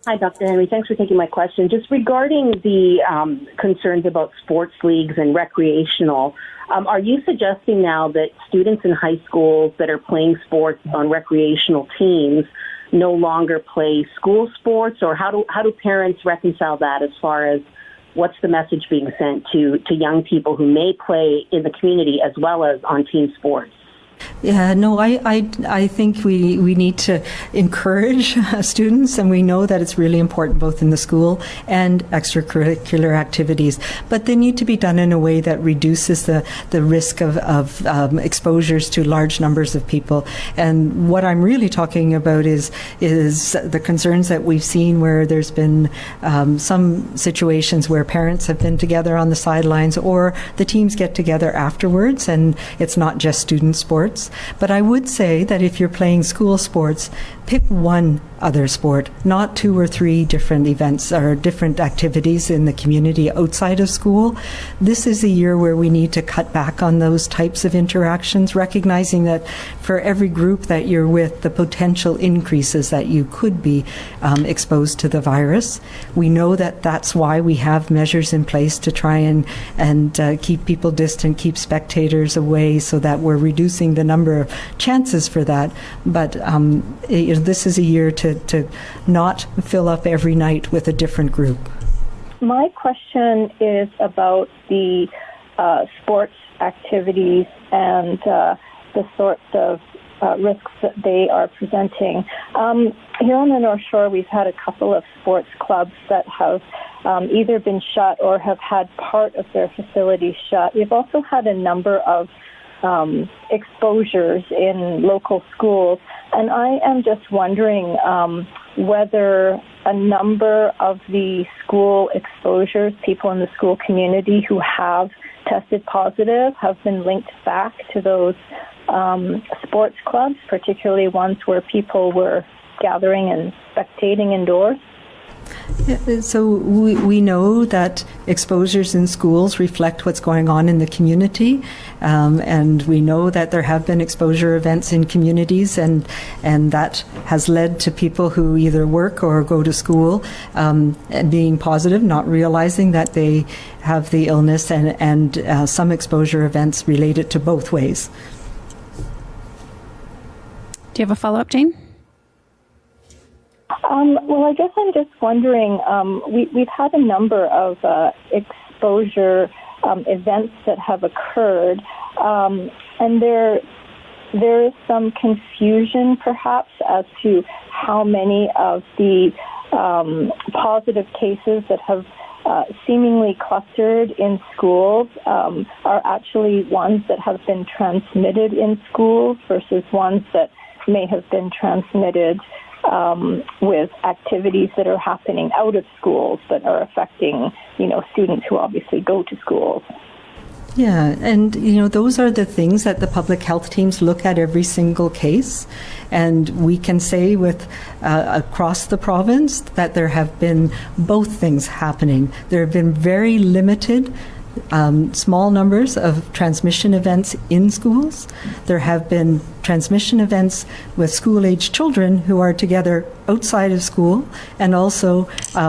Hi, Dr. Henry. Thanks for taking my question. Just regarding the concerns about sports leagues and recreational, are you suggesting now that students in high schools that are playing sports on recreational teams no longer play school sports, or how do parents reconcile that as far as what's the message being sent to young people who may play in the community as well as on team sports? Yeah, no, I think we need to encourage students, and we know that it's really important both in the school and extracurricular activities, but they need to be done in a way that reduces the risk of exposures to large numbers of people. And what I'm really talking about is the concerns that we've seen where there's been some situations where parents have been together on the sidelines, or the teams get together afterwards, and it's not just student sports. But I would say that if you're playing school sports, pick one other sport, not 2 or 3 different events or different activities in the community outside of school. This is a year where we need to cut back on those types of interactions, recognizing that for every group that you're with, the potential increases that you could be exposed to the virus. We know that that's why we have measures in place to try and keep people distant, keep spectators away, so that we're reducing the number of chances for that. But this is a year to not fill up every night with a different group. My question is about the sports activities and the sorts of risks that they are presenting. Here on the North Shore, we've had a couple of sports clubs that have either been shut or have had part of their facilities shut. We've also had a number of exposures in local schools, and I am just wondering whether a number of the school exposures, people in the school community who have tested positive, have been linked back to those sports clubs, particularly ones where people were gathering and spectating indoors. Yeah, so we know that exposures in schools reflect what's going on in the community, and we know that there have been exposure events in communities, and that has led to people who either work or go to school being positive, not realizing that they have the illness, and some exposure events related to both ways. Do you have a follow-up, Jane? Well, I guess I'm just wondering, we've had a number of exposure events that have occurred, and there is some confusion perhaps as to how many of the positive cases that have seemingly clustered in schools are actually ones that have been transmitted in schools versus ones that may have been transmitted with activities that are happening out of schools but are affecting, students who obviously go to schools. Yeah, and those are the things that the public health teams look at every single case, and we can say with across the province that there have been both things happening. There have been very limited small numbers of transmission events in schools. There have been transmission events with school-age children who are together outside of school, and also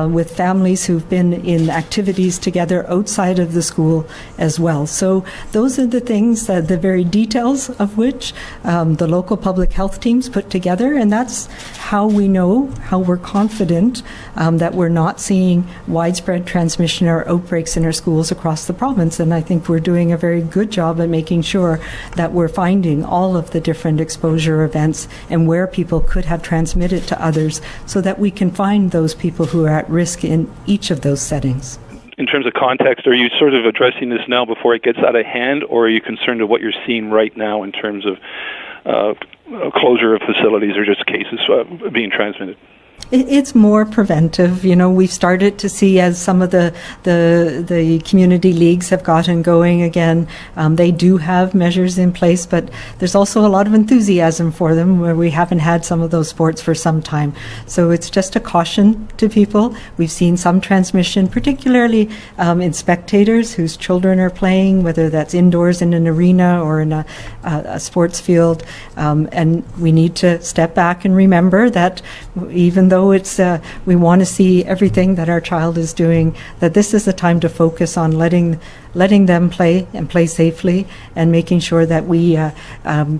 with families who've been in activities together outside of the school as well. So those are the things, that the very details of which the local public health teams put together, and that's how we know, how we're confident that we're not seeing widespread transmission or outbreaks in our schools across the province. And I think we're doing a very good job at making sure that we're finding all of the different exposure events and where people could have transmitted to others, so that we can find those people who are at risk in each of those settings. In terms of context, are you sort of addressing this now before it gets out of hand, or are you concerned with what you're seeing right now in terms of closure of facilities or just cases being transmitted? It's more preventive. We've started to see, as some of the community leagues have gotten going again, they do have measures in place, but there's also a lot of enthusiasm for them where we haven't had some of those sports for some time. So it's just a caution to people. We've seen some transmission, particularly in spectators whose children are playing, whether that's indoors in an arena or in a sports field. And we need to step back and remember that even though it's we want to see everything that our child is doing, that this is a time to focus on letting them play and play safely, and making sure that we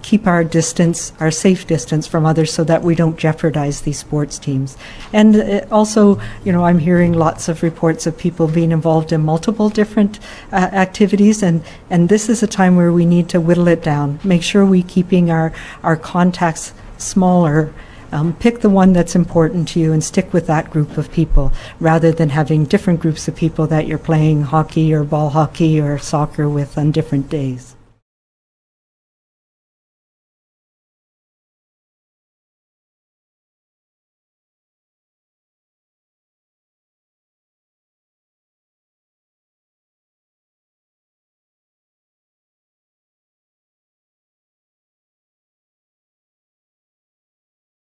keep our distance, our safe distance from others, so that we don't jeopardize these sports teams. And also, I'm hearing lots of reports of people being involved in multiple different activities, and this is a time where we need to whittle it down, make sure we keeping our contacts smaller. Pick the one that's important to you and stick with that group of people, rather than having different groups of people that you're playing hockey or ball hockey or soccer with on different days.